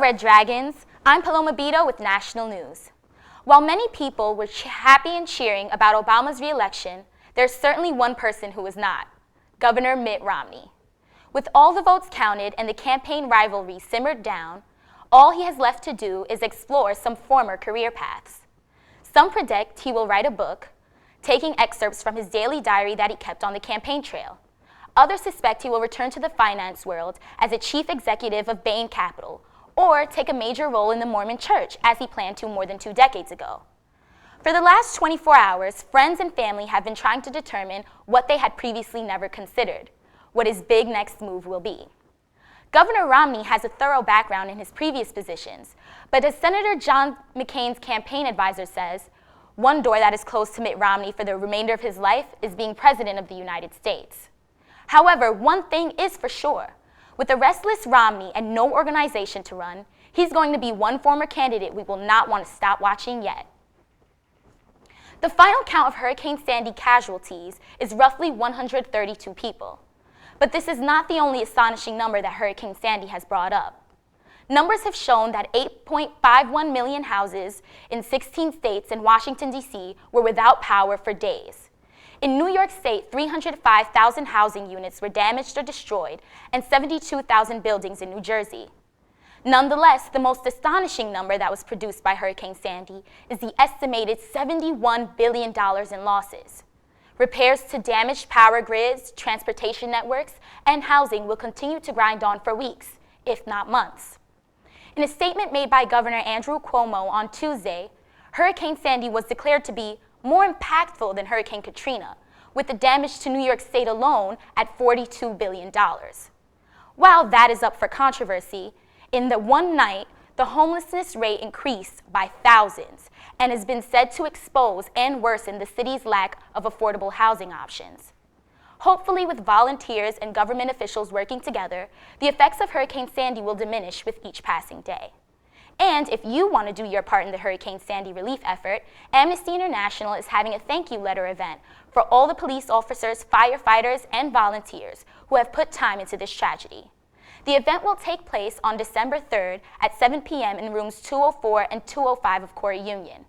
Red Dragons. I'm Paloma Bito with National News. While many people were happy and cheering about Obama's re-election, there's certainly one person who was not: Governor Mitt Romney. With all the votes counted and the campaign rivalry simmered down, all he has left to do is explore some former career paths. Some predict he will write a book, taking excerpts from his daily diary that he kept on the campaign trail. Others suspect he will return to the finance world as a chief executive of Bain Capital, or take a major role in the Mormon Church as he planned to more than 2 decades ago. For the last 24 hours, friends and family have been trying to determine what they had previously never considered, what his big next move will be. Governor Romney has a thorough background in his previous positions, but as Senator John McCain's campaign advisor says, one door that is closed to Mitt Romney for the remainder of his life is being president of the United States. However, one thing is for sure. With a restless Romney and no organization to run, he's going to be one former candidate we will not want to stop watching yet. The final count of Hurricane Sandy casualties is roughly 132 people. But this is not the only astonishing number that Hurricane Sandy has brought up. Numbers have shown that 8.51 million houses in 16 states and Washington, D.C. were without power for days. In New York State, 305,000 housing units were damaged or destroyed, and 72,000 buildings in New Jersey. Nonetheless, the most astonishing number that was produced by Hurricane Sandy is the estimated $71 billion in losses. Repairs to damaged power grids, transportation networks, and housing will continue to grind on for weeks, if not months. In a statement made by Governor Andrew Cuomo on Tuesday, Hurricane Sandy was declared to be more impactful than Hurricane Katrina, with the damage to New York State alone at $42 billion. While that is up for controversy, in the one night, the homelessness rate increased by thousands and has been said to expose and worsen the city's lack of affordable housing options. Hopefully, with volunteers and government officials working together, the effects of Hurricane Sandy will diminish with each passing day. And if you want to do your part in the Hurricane Sandy relief effort, Amnesty International is having a thank you letter event for all the police officers, firefighters, and volunteers who have put time into this tragedy. The event will take place on December 3rd at 7 p.m. in rooms 204 and 205 of Corey Union.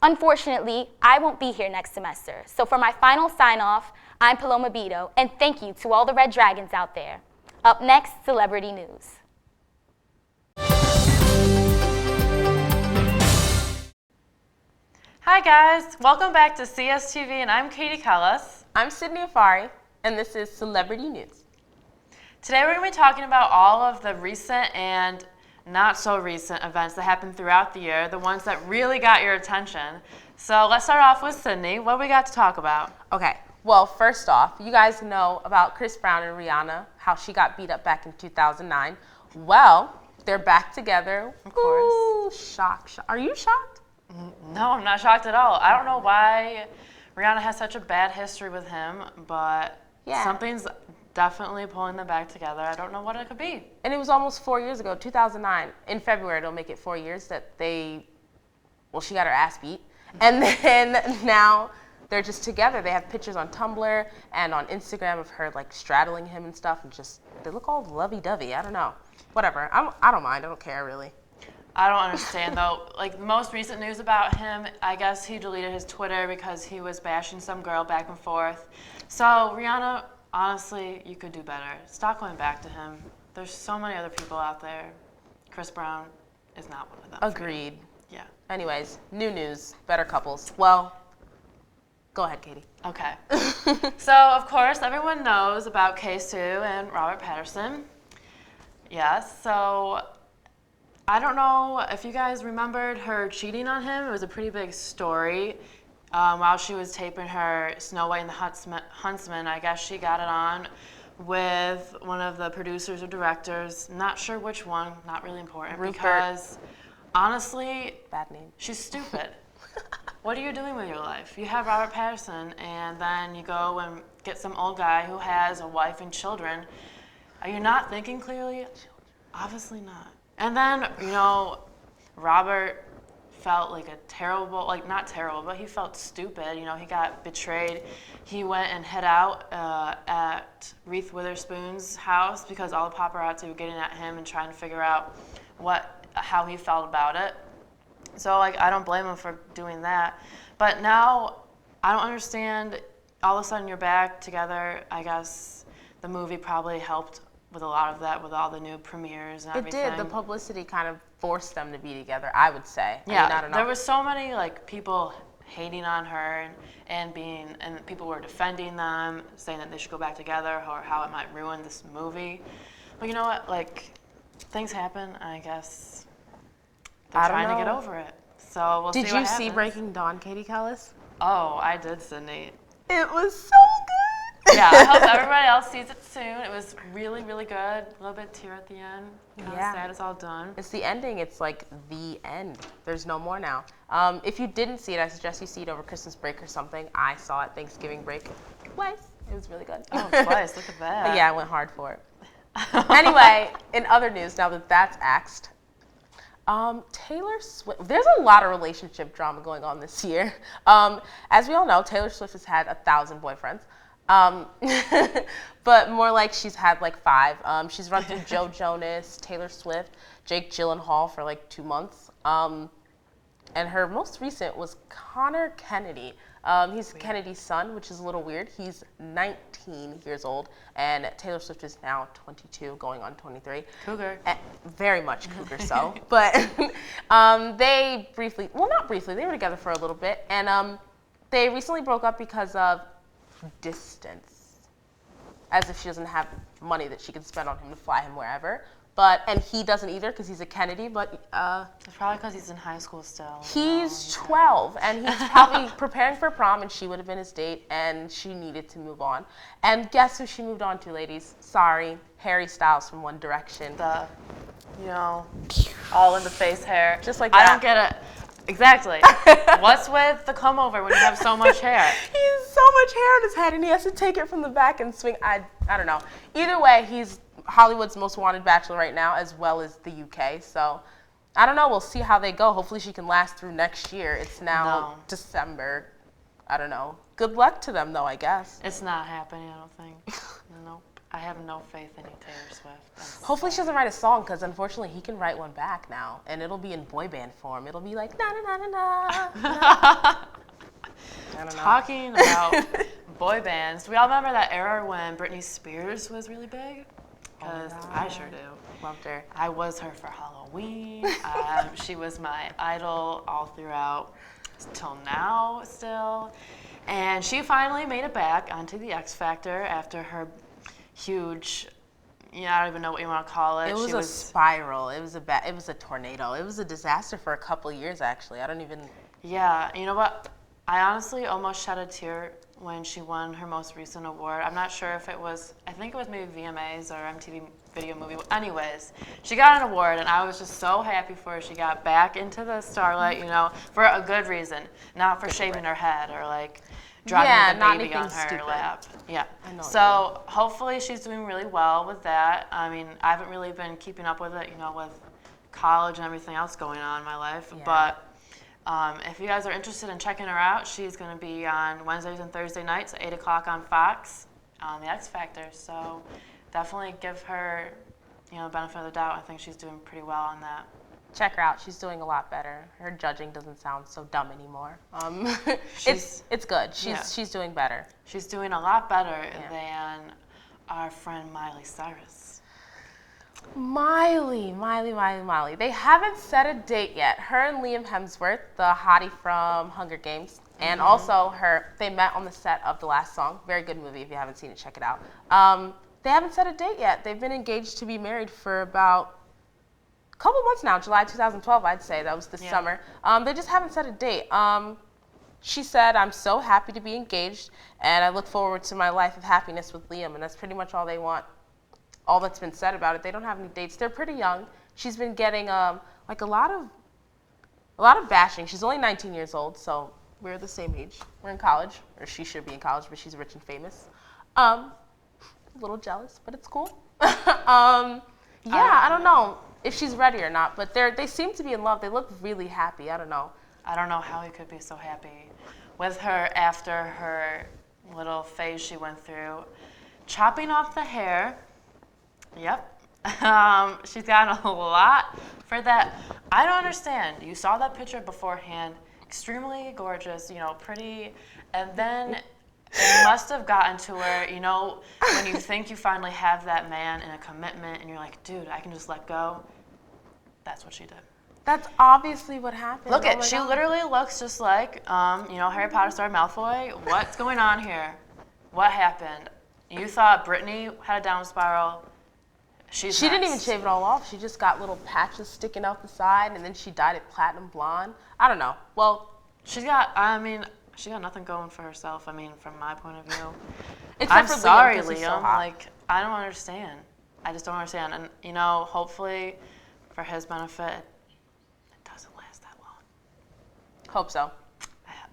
Unfortunately, I won't be here next semester, so for my final sign-off, I'm Paloma Bito, and thank you to all the Red Dragons out there. Up next, Celebrity News. Hi guys, welcome back to CSTV, and I'm Katie Kellis. I'm Sydney Afari, and this is Celebrity News. Today we're going to be talking about all of the recent and not so recent events that happened throughout the year, the ones that really got your attention. So let's start off with Sydney. What do we got to talk about? Okay, well, first off, you guys know about Chris Brown and Rihanna, how she got beat up back in 2009. Well, they're back together. Of course. Ooh, shock. Are you shocked? No, I'm not shocked at all. I don't know why Rihanna has such a bad history with him, but something's definitely pulling them back together. I don't know what it could be. And it was almost 4 years ago, 2009. In February, it'll make it 4 years that she got her ass beat. And then now they're just together. They have pictures on Tumblr and on Instagram of her like straddling him and stuff, and just, they look all lovey-dovey. I don't know. Whatever. I don't mind. I don't care, really. I don't understand though. Like the most recent news about him, I guess he deleted his Twitter because he was bashing some girl back and forth. So Rihanna, honestly, you could do better. Stop going back to him. There's so many other people out there. Chris Brown is not one of them. Agreed. Yeah. Anyways, new news, better couples. Well, go ahead, Katie. Okay. So of course everyone knows about K-Sue and Robert Patterson. Yes. So I don't know if you guys remembered her cheating on him. It was a pretty big story. While she was taping her Snow White and the Huntsman, I guess she got it on with one of the producers or directors. Not sure which one, not really important. Rupert. Because honestly, Bad name. she's stupid. What are you doing with your life? You have Robert Patterson, and then you go and get some old guy who has a wife and children. Are you not thinking clearly? Obviously not. And then, Robert felt like a terrible, like not terrible, but he felt stupid. He got betrayed. He went and hid out at Reese Witherspoon's house because all the paparazzi were getting at him and trying to figure out what how he felt about it. So, like, I don't blame him for doing that. But now, I don't understand, all of a sudden you're back together. I guess the movie probably helped with a lot of that, with all the new premieres and everything. It did. The publicity kind of forced them to be together, I would say. Yeah, I mean, I don't know. there was so many, like, people hating on her and people were defending them, saying that they should go back together or how it might ruin this movie. But you know what? Like, things happen, and I guess they're trying to get over it. So we'll see what happens. Did you see Breaking Dawn, Katie Kellis? Oh, I did, Sydney. It was so good. Yeah, I hope everybody else sees it soon. It was really, really good. A little bit tear at the end. Kind of sad it's all done. It's the ending. It's like the end. There's no more now. If you didn't see it, I suggest you see it over Christmas break or something. I saw it Thanksgiving break twice. It was really good. Oh, twice. Look at that. Yeah, I went hard for it. Anyway, in other news, now that that's axed, Taylor Swift, there's a lot of relationship drama going on this year. As we all know, Taylor Swift has had 1,000 boyfriends. But more like she's had like 5. She's run through Joe Jonas, Taylor Swift, Jake Gyllenhaal for like 2 months. And her most recent was Connor Kennedy. He's Kennedy's son, which is a little weird. He's 19 years old, and Taylor Swift is now 22, going on 23. Cougar. Very much cougar, so. But they briefly, well, not briefly, they were together for a little bit, and they recently broke up because of distance. As if she doesn't have money that she can spend on him to fly him wherever. And he doesn't either because he's a Kennedy, but it's probably because he's in high school still. He's 12, and he's probably preparing for prom, and she would have been his date, and she needed to move on. And guess who she moved on to, ladies? Sorry, Harry Styles from One Direction. All in the face hair. Just like that. I don't get it. Exactly. What's with the comb over when you have so much hair? He has so much hair on his head, and he has to take it from the back and swing. I don't know. Either way, he's Hollywood's most wanted bachelor right now, as well as the UK. So, I don't know. We'll see how they go. Hopefully, she can last through next year. It's now December. I don't know. Good luck to them, though, I guess. It's not happening, I don't think. Nope. I have no faith in you, Taylor Swift. Hopefully, she doesn't write a song, because unfortunately, he can write one back now, and it'll be in boy band form. It'll be like, na na na na na. I don't know. Talking about boy bands, we all remember that era when Britney Spears was really big? Because I sure do. Loved her. I was her for Halloween. She was my idol all throughout till now still. And she finally made it back onto the X Factor after her huge, I don't even know what you want to call it. It was a spiral. It was a tornado. It was a disaster for a couple years, actually. I don't even. Yeah, you know what? I honestly almost shed a tear when she won her most recent award. I'm not sure if it was, I think it was maybe VMAs or MTV Video Movie. Anyways, she got an award, and I was just so happy for her. She got back into the starlight, for a good reason, not for shaving her head or like driving the baby on her lap. Yeah. So hopefully she's doing really well with that. I mean, I haven't really been keeping up with it, with college and everything else going on in my life, but. If you guys are interested in checking her out, she's going to be on Wednesdays and Thursday nights at 8 o'clock on Fox on the X Factor. So definitely give her, benefit of the doubt. I think she's doing pretty well on that. Check her out. She's doing a lot better. Her judging doesn't sound so dumb anymore. It's good. She's doing better. She's doing a lot better than our friend Miley Cyrus. Miley. They haven't set a date yet. Her and Liam Hemsworth, the hottie from Hunger Games, and also they met on the set of The Last Song. Very good movie. If you haven't seen it, check it out. They haven't set a date yet. They've been engaged to be married for about a couple months now. July 2012, I'd say. That was this summer. They just haven't set a date. She said, "I'm so happy to be engaged, and I look forward to my life of happiness with Liam," and that's pretty much all they want. All that's been said about it. They don't have any dates. They're pretty young. She's been getting like a lot of bashing. She's only 19 years old, so we're the same age. We're in college, or she should be in college, but she's rich and famous. A little jealous, but it's cool. I don't know if she's ready or not, but they seem to be in love. They look really happy. I don't know. I don't know how he could be so happy with her after her little phase she went through, chopping off the hair. Yep. She's gotten a lot for that. I don't understand. You saw that picture beforehand, extremely gorgeous, pretty, and then it must have gotten to where, when you think you finally have that man in a commitment and you're like, dude, I can just let go. That's what she did. That's obviously what happened. Look Oh at, my she God. literally looks just like, Harry Potter star Malfoy. What's going on here? What happened? You thought Brittany had a down spiral. She didn't even shave it all off. She just got little patches sticking out the side, and then she dyed it platinum blonde. I don't know. Well, She got nothing going for herself. I mean, from my point of view. except I'm for sorry, Liam, 'cause he's so Liam. hot. I don't understand. I just don't understand. And, hopefully for his benefit, it doesn't last that long. Hope so.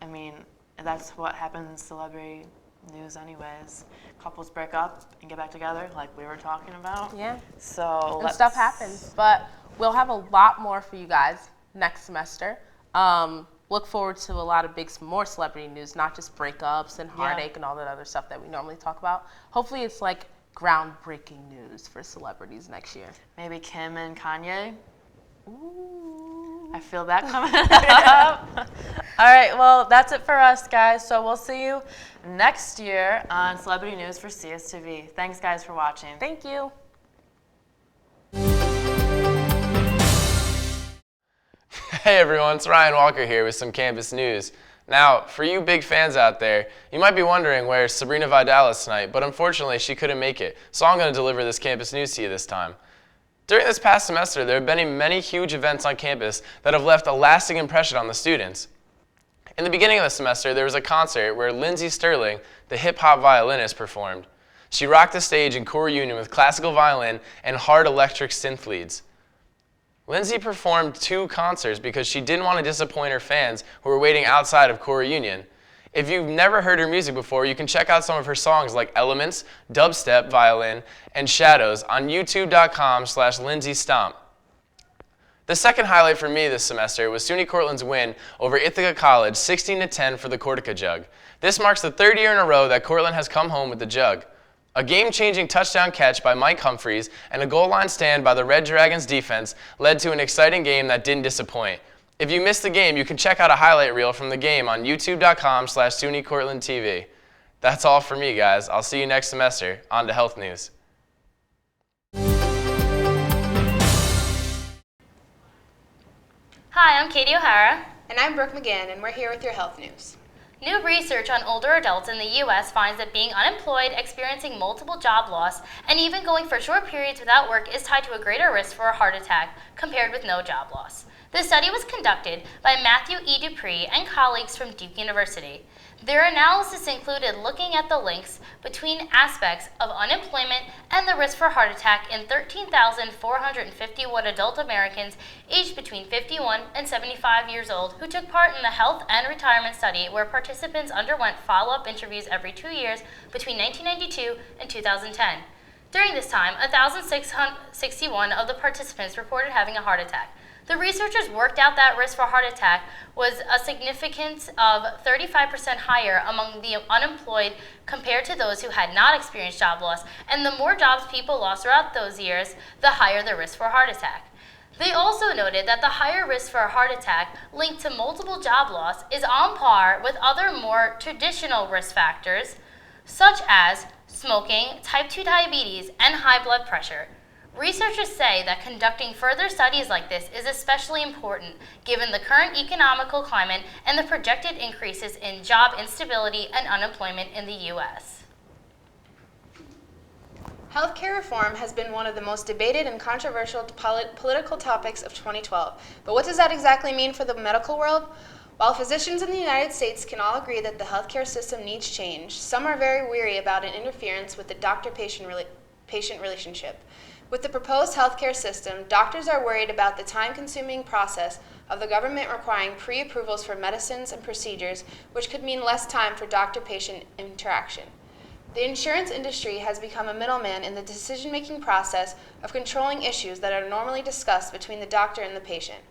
I mean, that's what happens in celebrity news anyways. Couples break up and get back together like we were talking about. Yeah. So And stuff happens. But we'll have a lot more for you guys next semester. Look forward to a lot of more celebrity news, not just breakups and heartache and all that other stuff that we normally talk about. Hopefully it's like groundbreaking news for celebrities next year. Maybe Kim and Kanye. Ooh. I feel that coming up. All right, well, that's it for us, guys. So we'll see you next year on Celebrity News for CSTV. Thanks, guys, for watching. Thank you. Hey everyone, it's Ryan Walker here with some campus news. Now, for you big fans out there, you might be wondering where's Sabrina Vidal is tonight, but unfortunately she couldn't make it, so I'm going to deliver this campus news to you this time. During this past semester, there have been many huge events on campus that have left a lasting impression on the students. In the beginning of the semester, there was a concert where Lindsey Sterling, the hip-hop violinist, performed. She rocked the stage in core union with classical violin and hard electric synth leads. Lindsey performed 2 concerts because she didn't want to disappoint her fans who were waiting outside of core union. If you've never heard her music before, you can check out some of her songs like Elements, Dubstep Violin, and Shadows on youtube.com/LindseyStomp. The second highlight for me this semester was SUNY Cortland's win over Ithaca College 16-10 for the Cortica Jug. This marks the 3rd year in a row that Cortland has come home with the Jug. A game-changing touchdown catch by Mike Humphreys and a goal line stand by the Red Dragons defense led to an exciting game that didn't disappoint. If you missed the game, you can check out a highlight reel from the game on youtube.com/SUNYCortlandTV. That's all for me, guys. I'll see you next semester. On to health news. Hi, I'm Katie O'Hara. And I'm Brooke McGann, and we're here with your health news. New research on older adults in the U.S. finds that being unemployed, experiencing multiple job loss, and even going for short periods without work is tied to a greater risk for a heart attack compared with no job loss. The study was conducted by Matthew E. Dupree and colleagues from Duke University. Their analysis included looking at the links between aspects of unemployment and the risk for heart attack in 13,451 adult Americans aged between 51 and 75 years old who took part in the health and retirement study, where participants underwent follow-up interviews every 2 years between 1992 and 2010. During this time, 1,661 of the participants reported having a heart attack. The researchers worked out that risk for heart attack was a significance of 35% higher among the unemployed compared to those who had not experienced job loss, and the more jobs people lost throughout those years, the higher the risk for heart attack. They also noted that the higher risk for a heart attack linked to multiple job loss is on par with other more traditional risk factors, such as smoking, type 2 diabetes, and high blood pressure. Researchers say that conducting further studies like this is especially important given the current economical climate and the projected increases in job instability and unemployment in the U.S. Healthcare reform has been one of the most debated and controversial political topics of 2012. But what does that exactly mean for the medical world? While physicians in the United States can all agree that the healthcare system needs change, some are very weary about an interference with the doctor-patient relationship. With the proposed healthcare system, doctors are worried about the time-consuming process of the government requiring pre-approvals for medicines and procedures, which could mean less time for doctor-patient interaction. The insurance industry has become a middleman in the decision-making process of controlling issues that are normally discussed between the doctor and the patient.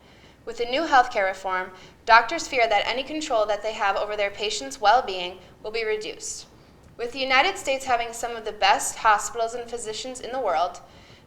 With the new healthcare reform, doctors fear that any control that they have over their patients' well-being will be reduced. With the United States having some of the best hospitals and physicians in the world,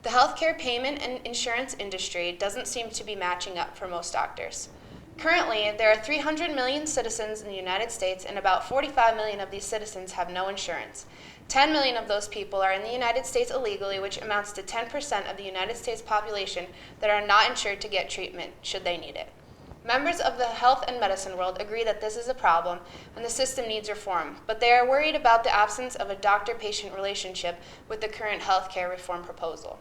The healthcare payment and insurance industry doesn't seem to be matching up for most doctors. Currently, there are 300 million citizens in the United States, and about 45 million of these citizens have no insurance. 10 million of those people are in the United States illegally, which amounts to 10% of the United States population that are not insured to get treatment should they need it. Members of the health and medicine world agree that this is a problem and the system needs reform, but they are worried about the absence of a doctor-patient relationship with the current healthcare reform proposal.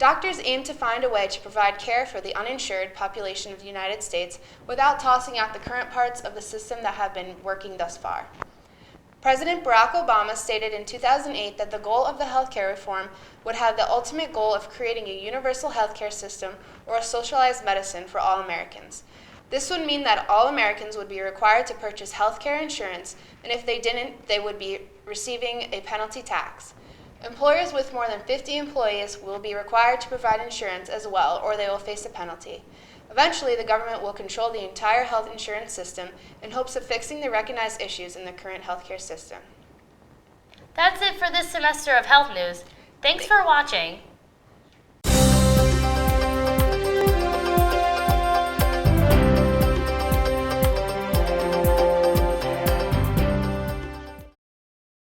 Doctors aim to find a way to provide care for the uninsured population of the United States without tossing out the current parts of the system that have been working thus far. President Barack Obama stated in 2008 that the goal of the healthcare reform would have the ultimate goal of creating a universal healthcare system or a socialized medicine for all Americans. This would mean that all Americans would be required to purchase healthcare insurance, and if they didn't, they would be receiving a penalty tax. Employers with more than 50 employees will be required to provide insurance as well, or they will face a penalty. Eventually, the government will control the entire health insurance system in hopes of fixing the recognized issues in the current healthcare system. That's it for this semester of Health News. Thanks for watching.